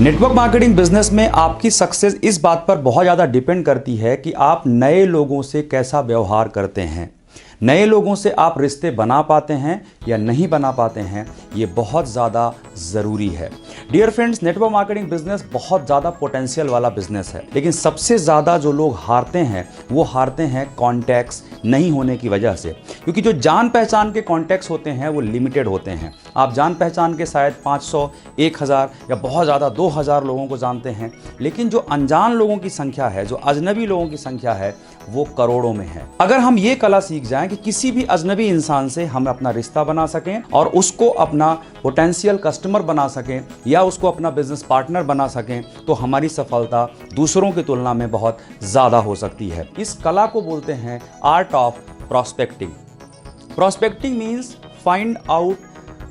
Network marketing business में आपकी success इस बात पर बहुत ज़्यादा डिपेंड करती है कि आप नए लोगों से कैसा व्यवहार करते हैं, नए लोगों से आप रिश्ते बना पाते हैं या नहीं बना पाते हैं। ये बहुत ज़्यादा ज़रूरी है। Dear friends, network marketing business बहुत ज़्यादा पोटेंशियल वाला बिजनेस है, लेकिन सबसे ज़्यादा जो लोग हारते हैं वो हारते हैं कॉन्टैक्ट्स नहीं होने की वजह से, क्योंकि जो जान पहचान के कॉन्टैक्ट्स होते हैं वो लिमिटेड होते हैं। आप जान पहचान के शायद 500, 1000 या बहुत ज़्यादा 2000 लोगों को जानते हैं, लेकिन जो अनजान लोगों की संख्या है, जो अजनबी लोगों की संख्या है, वो करोड़ों में है। अगर हम ये कला सीख जाएं कि किसी भी अजनबी इंसान से हम अपना रिश्ता बना सकें और उसको अपना पोटेंशियल कस्टमर बना सकें या उसको अपना बिजनेस पार्टनर बना सकें, तो हमारी सफलता दूसरों की तुलना में बहुत ज़्यादा हो सकती है। इस कला को बोलते हैं art of prospecting. Prospecting means find out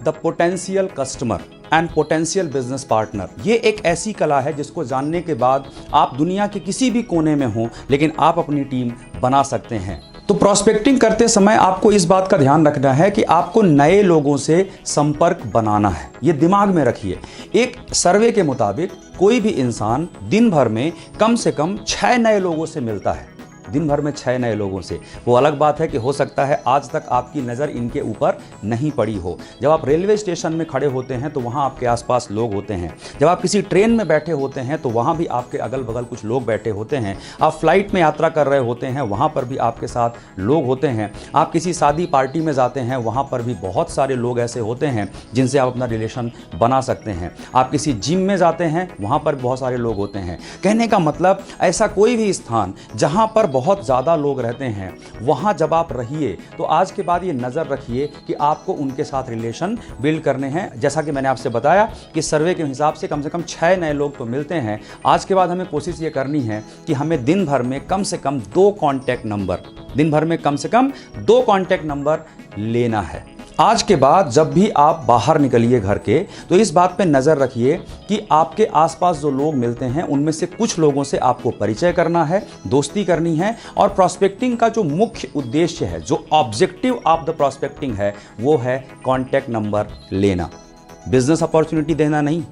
the potential customer and potential business partner. ये एक ऐसी कला है जिसको जानने के बाद आप दुनिया के किसी भी कोने में हों, लेकिन आप अपनी टीम बना सकते हैं। तो प्रॉस्पेक्टिंग करते समय आपको इस बात का ध्यान रखना है कि आपको नए लोगों से संपर्क बनाना है। ये दिमाग में रखिए। एक सर्वे के मुताबिक कोई भी इंसान दिन भर में कम से कम 6 नए लोगों से मिलता है। दिन भर में 6 नए लोगों से। वो अलग बात है कि हो सकता है आज तक आपकी नज़र इनके ऊपर नहीं पड़ी हो। जब आप रेलवे स्टेशन में खड़े होते हैं तो वहाँ आपके आसपास लोग होते हैं। जब आप किसी ट्रेन में बैठे होते हैं तो वहाँ भी आपके अगल बगल कुछ लोग बैठे होते हैं। आप फ्लाइट में यात्रा कर रहे होते हैं, वहाँ पर भी आपके साथ लोग होते हैं। आप किसी शादी पार्टी में जाते हैं, वहाँ पर भी बहुत सारे लोग ऐसे होते हैं जिनसे आप अपना रिलेशन बना सकते हैं। आप किसी जिम में जाते हैं, वहाँ पर बहुत सारे लोग होते हैं। कहने का मतलब, ऐसा कोई भी स्थान जहाँ पर बहुत ज़्यादा लोग रहते हैं, वहाँ जब आप रहिए तो आज के बाद ये नज़र रखिए कि आपको उनके साथ रिलेशन बिल्ड करने हैं। जैसा कि मैंने आपसे बताया कि सर्वे के हिसाब से कम 6 नए लोग तो मिलते हैं। आज के बाद हमें कोशिश ये करनी है कि हमें दिन भर में कम से कम 2 कॉन्टैक्ट नंबर लेना है। आज के बाद जब भी आप बाहर निकलिए घर के, तो इस बात पे नज़र रखिए कि आपके आसपास जो लोग मिलते हैं उनमें से कुछ लोगों से आपको परिचय करना है, दोस्ती करनी है। और प्रॉस्पेक्टिंग का जो मुख्य उद्देश्य है, जो ऑब्जेक्टिव ऑफ द प्रॉस्पेक्टिंग है, वो है कॉन्टैक्ट नंबर लेना। बिजनेस अपॉर्चुनिटी देना नहीं,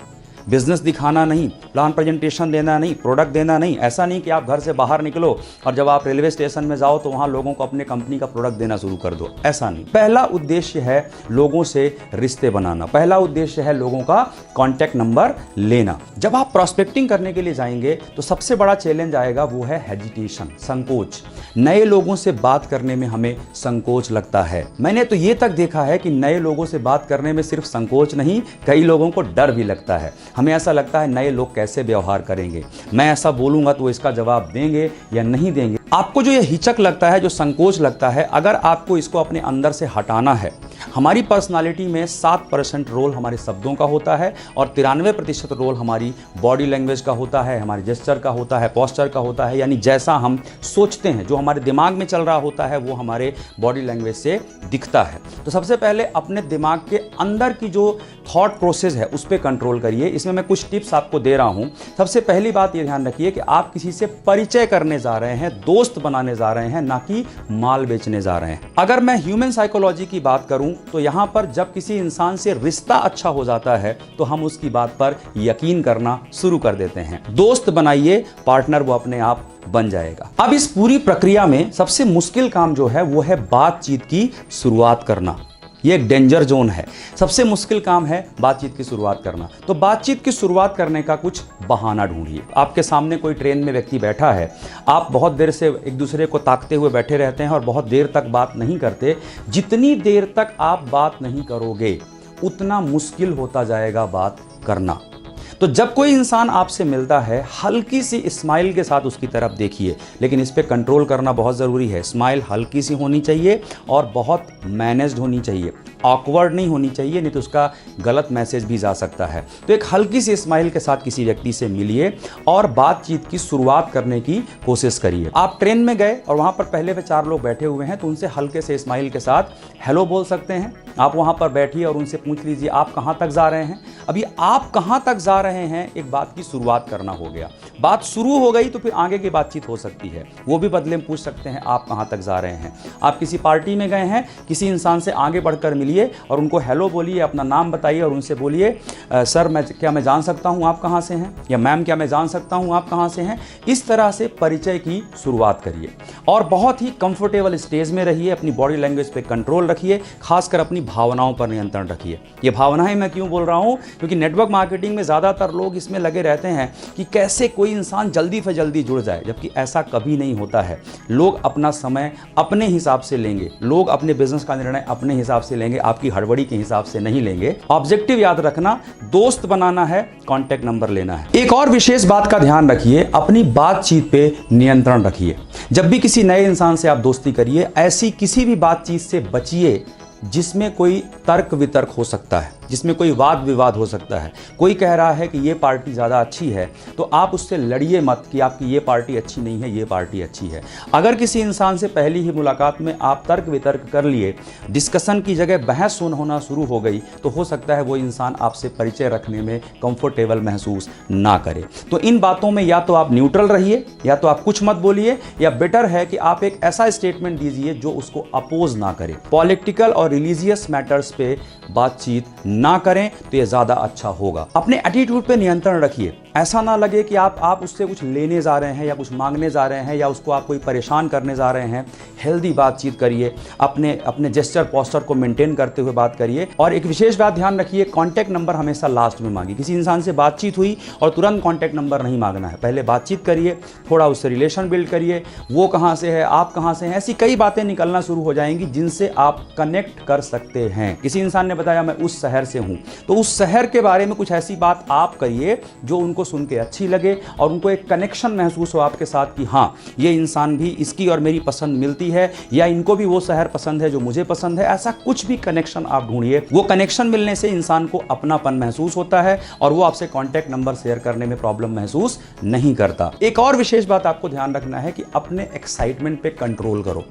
बिजनेस दिखाना नहीं, प्लान प्रेजेंटेशन देना नहीं, प्रोडक्ट देना नहीं। ऐसा नहीं कि आप घर से बाहर निकलो और जब आप रेलवे स्टेशन में जाओ तो वहाँ लोगों को अपने कंपनी का प्रोडक्ट देना शुरू कर दो। ऐसा नहीं। पहला उद्देश्य है लोगों से रिश्ते बनाना, पहला उद्देश्य है लोगों का कॉन्टैक्ट नंबर लेना। जब आप प्रॉस्पेक्टिंग करने के लिए जाएंगे तो सबसे बड़ा चैलेंज आएगा, वो है हेजिटेशन, संकोच। नए लोगों से बात करने में हमें संकोच लगता है। मैंने तो ये तक देखा है कि नए लोगों से बात करने में सिर्फ संकोच नहीं, कई लोगों को डर भी लगता है। हमें ऐसा लगता है नए लोग कैसे व्यवहार करेंगे, मैं ऐसा बोलूंगा तो इसका जवाब देंगे या नहीं देंगे। आपको जो ये हिचक लगता है, जो संकोच लगता है, अगर आपको इसको अपने अंदर से हटाना है। हमारी पर्सनालिटी में 7% रोल हमारे शब्दों का होता है और 93% रोल हमारी बॉडी लैंग्वेज का होता है, हमारे जेस्चर का होता है, पोस्चर का होता है। यानी जैसा हम सोचते हैं, जो हमारे दिमाग में चल रहा होता है, वो हमारे बॉडी लैंग्वेज से दिखता है। तो सबसे पहले अपने दिमाग के अंदर की जो थॉट प्रोसेस है उस पर कंट्रोल करिए। इसमें मैं कुछ टिप्स आपको दे रहा हूं। सबसे पहली बात ये ध्यान रखिए कि आप किसी से परिचय करने जा रहे हैं, दोस्त बनाने जा रहे हैं, ना कि माल बेचने जा रहे हैं। अगर मैं ह्यूमन साइकोलॉजी की बात करूं तो यहां पर जब किसी इंसान से रिश्ता अच्छा हो जाता है तो हम उसकी बात पर यकीन करना शुरू कर देते हैं। दोस्त बनाइए, पार्टनर वो अपने आप बन जाएगा। अब इस पूरी प्रक्रिया में सबसे मुश्किल काम जो है वो है बातचीत की शुरुआत करना। ये एक डेंजर जोन है। सबसे मुश्किल काम है बातचीत की शुरुआत करना। तो बातचीत की शुरुआत करने का कुछ बहाना ढूंढिए। आपके सामने कोई ट्रेन में व्यक्ति बैठा है, आप बहुत देर से एक दूसरे को ताकते हुए बैठे रहते हैं और बहुत देर तक बात नहीं करते। जितनी देर तक आप बात नहीं करोगे उतना मुश्किल होता जाएगा बात करना। तो जब कोई इंसान आपसे मिलता है, हल्की सी स्माइल के साथ उसकी तरफ देखिए, लेकिन इस पे कंट्रोल करना बहुत ज़रूरी है। स्माइल हल्की सी होनी चाहिए और बहुत मैनेज्ड होनी चाहिए, ऑकवर्ड नहीं होनी चाहिए, नहीं तो उसका गलत मैसेज भी जा सकता है। तो एक हल्की सी स्माइल के साथ किसी व्यक्ति से मिलिए और बातचीत की शुरुआत करने की कोशिश करिए। आप ट्रेन में गए और वहाँ पर पहले पे 4 लोग बैठे हुए हैं, तो उनसे हल्के से स्माइल के साथ हेलो बोल सकते हैं। आप वहाँ पर बैठिए और उनसे पूछ लीजिए आप कहाँ तक जा रहे हैं। अभी आप कहाँ तक जा रहे हैं, एक बात की शुरुआत करना हो गया। बात शुरू हो गई तो फिर आगे की बातचीत हो सकती है। वो भी बदले में पूछ सकते हैं आप कहाँ तक जा रहे हैं। आप किसी पार्टी में गए हैं, किसी इंसान से आगे बढ़कर मिलिए बोलिए और उनको हेलो बोलिए, अपना नाम बताइए और उनसे बोलिए सर क्या मैं जान सकता हूँ आप कहाँ से हैं, या मैम क्या मैं जान सकता हूँ आप कहाँ से हैं। इस तरह से परिचय की शुरुआत करिए और बहुत ही कंफर्टेबल स्टेज में रहिए, अपनी बॉडी लैंग्वेज पे कंट्रोल रखिए, खासकर अपनी भावनाओं पर नियंत्रण रखिए। ये भावनाएं मैं क्यों बोल रहा हूँ, क्योंकि नेटवर्क मार्केटिंग में ज़्यादातर लोग इसमें लगे रहते हैं कि कैसे कोई इंसान जल्दी से जल्दी जुड़ जाए, जबकि ऐसा कभी नहीं होता है। लोग अपना समय अपने हिसाब से लेंगे, लोग अपने बिजनेस का निर्णय अपने हिसाब से लेंगे, आपकी हड़बड़ी के हिसाब से नहीं लेंगे। ऑब्जेक्टिव याद रखना, दोस्त बनाना है, कॉन्टैक्ट नंबर लेना है। एक और विशेष बात का ध्यान रखिए, अपनी बातचीत पे नियंत्रण रखिए। जब भी किसी नए इंसान से आप दोस्ती करिए, ऐसी किसी भी बातचीत से बचिए जिसमें कोई तर्क वितर्क हो सकता है, जिसमें कोई वाद विवाद हो सकता है। कोई कह रहा है कि ये पार्टी ज़्यादा अच्छी है, तो आप उससे लड़िए मत कि आपकी ये पार्टी अच्छी नहीं है, ये पार्टी अच्छी है। अगर किसी इंसान से पहली ही मुलाकात में आप तर्क वितर्क कर लिए, डिस्कशन की जगह बहस होना शुरू हो गई, तो हो सकता है वो इंसान आपसे परिचय रखने में कंफर्टेबल महसूस ना करे। तो इन बातों में या तो आप न्यूट्रल रहिए, या तो आप कुछ मत बोलिए, या बेटर है कि आप एक ऐसा स्टेटमेंट दीजिए जो उसको अपोज ना करे। पॉलिटिकल और रिलीजियस मैटर्स पे बातचीत ना करें तो ये ज्यादा अच्छा होगा। अपने एटीट्यूड पे नियंत्रण रखिए। ऐसा ना लगे कि आप उससे कुछ लेने जा रहे हैं या कुछ मांगने जा रहे हैं या उसको आप कोई परेशान करने जा रहे हैं। हेल्दी बातचीत करिए, अपने जेस्चर पोस्चर को मेंटेन करते हुए बात करिए। और एक विशेष बात ध्यान रखिए, कॉन्टैक्ट नंबर हमेशा लास्ट में मांगिए। किसी इंसान से बातचीत हुई और तुरंत कॉन्टैक्ट नंबर नहीं मांगना है, पहले बातचीत करिए, थोड़ा उससे रिलेशन बिल्ड करिए। वो कहाँ से है, आप कहाँ से हैं, ऐसी कई बातें निकलना शुरू हो जाएंगी जिनसे आप कनेक्ट कर सकते हैं। किसी इंसान ने बताया मैं उस शहर से हूं, तो उस शहर के बारे में कुछ ऐसी बात आप करिए जो उनको सुन के अच्छी लगे और उनको एक कनेक्शन महसूस हो आपके साथ कि हाँ, ये इंसान भी, इसकी और मेरी पसंद मिलती है, या इनको भी वो शहर पसंद है जो मुझे पसंद है। ऐसा कुछ भी कनेक्शन आप ढूंढिए। वो कनेक्शन मिलने से इंसान को अपनापन महसूस होता है और वो आपसे कॉन्टैक्ट नंबर शेयर करने में प्रॉब्लम महसूस नहीं करता। एक और विशेष बात आपको ध्यान रखना है कि अपने एक्साइटमेंट पे कंट्रोल करो,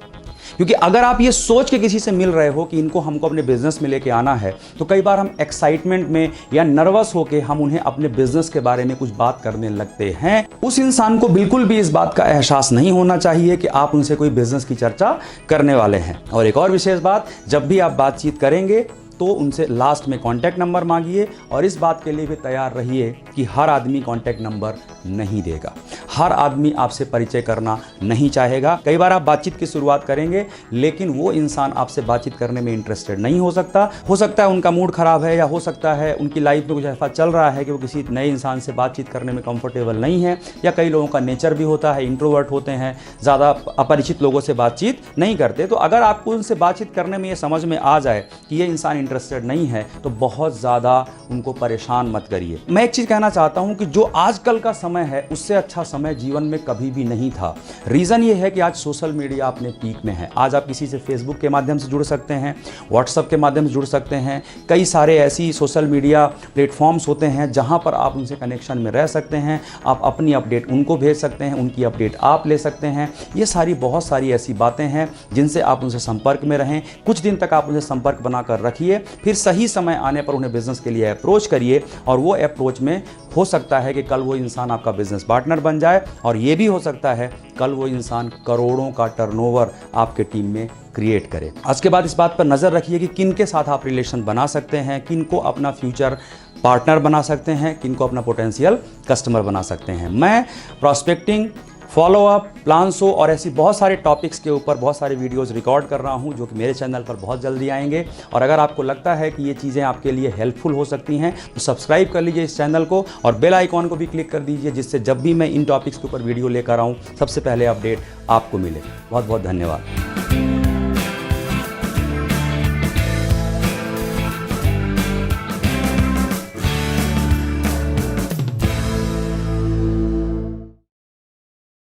क्योंकि अगर आप ये सोच के किसी से मिल रहे हो कि इनको हमको अपने बिजनेस में लेके आना है, तो कई बार हम एक्साइटमेंट में या नर्वस होके हम उन्हें अपने बिजनेस के बारे में कुछ बात करने लगते हैं। उस इंसान को बिल्कुल भी इस बात का एहसास नहीं होना चाहिए कि आप उनसे कोई बिजनेस की चर्चा करने वाले हैं। और एक और विशेष बात, जब भी आप बातचीत करेंगे तो उनसे लास्ट में कॉन्टैक्ट नंबर मांगिए और इस बात के लिए भी तैयार रहिए कि हर आदमी कॉन्टैक्ट नंबर नहीं देगा, हर आदमी आपसे परिचय करना नहीं चाहेगा। कई बार आप बातचीत की शुरुआत करेंगे लेकिन वो इंसान आपसे बातचीत करने में इंटरेस्टेड नहीं हो सकता है उनका मूड खराब है, या हो सकता है उनकी लाइफ में कुछ ऐसा चल रहा है कि वो किसी नए इंसान से बातचीत करने में कंफर्टेबल नहीं है, या कई लोगों का नेचर भी होता है, इंट्रोवर्ट होते हैं, ज़्यादा अपरिचित लोगों से बातचीत नहीं करते। तो अगर आपको उनसे बातचीत करने में ये समझ में आ जाए कि ये इंसान इंटरेस्टेड नहीं है, तो बहुत ज़्यादा उनको परेशान मत करिए। मैं एक चीज़ कहना चाहता हूं कि जो आजकल का समय है उससे अच्छा समय जीवन में कभी भी नहीं था। रीज़न ये है कि आज सोशल मीडिया अपने पीक में है। आज आप किसी से फेसबुक के माध्यम से जुड़ सकते हैं, व्हाट्सएप के माध्यम से जुड़ सकते हैं। कई सारे ऐसी सोशल मीडिया प्लेटफॉर्म्स होते हैं जहां पर आप उनसे कनेक्शन में रह सकते हैं। आप अपनी अपडेट उनको भेज सकते हैं, उनकी अपडेट आप ले सकते हैं। ये बहुत सारी ऐसी बातें हैं जिनसे आप उनसे संपर्क में रहें। कुछ दिन तक आप उनसे संपर्क बनाकर रखिए, फिर सही समय आने पर उन्हें बिजनेस के लिए अप्रोच करिए, और वो अप्रोच में हो सकता है कि कल वो इंसान आपका बिजनेस पार्टनर बन जाए, और ये भी हो सकता है कल वो इंसान करोड़ों का टर्नओवर आपके टीम में क्रिएट करे। आज के बाद इस बात पर नज़र रखिए कि किन के साथ आप रिलेशन बना सकते हैं, किन को अपना फ्यूचर पार्टनर बना सकते हैं, किन को अपना पोटेंशियल कस्टमर बना सकते हैं। मैं प्रॉस्पेक्टिंग, फॉलोअप, प्लान शो और ऐसी बहुत सारे टॉपिक्स के ऊपर बहुत सारे वीडियोस रिकॉर्ड कर रहा हूं जो कि मेरे चैनल पर बहुत जल्दी आएंगे। और अगर आपको लगता है कि ये चीज़ें आपके लिए हेल्पफुल हो सकती हैं तो सब्सक्राइब कर लीजिए इस चैनल को और बेल आइकॉन को भी क्लिक कर दीजिए, जिससे जब भी मैं इन टॉपिक्स के ऊपर वीडियो लेकर आऊँ सबसे पहले अपडेट आपको मिले। बहुत बहुत धन्यवाद।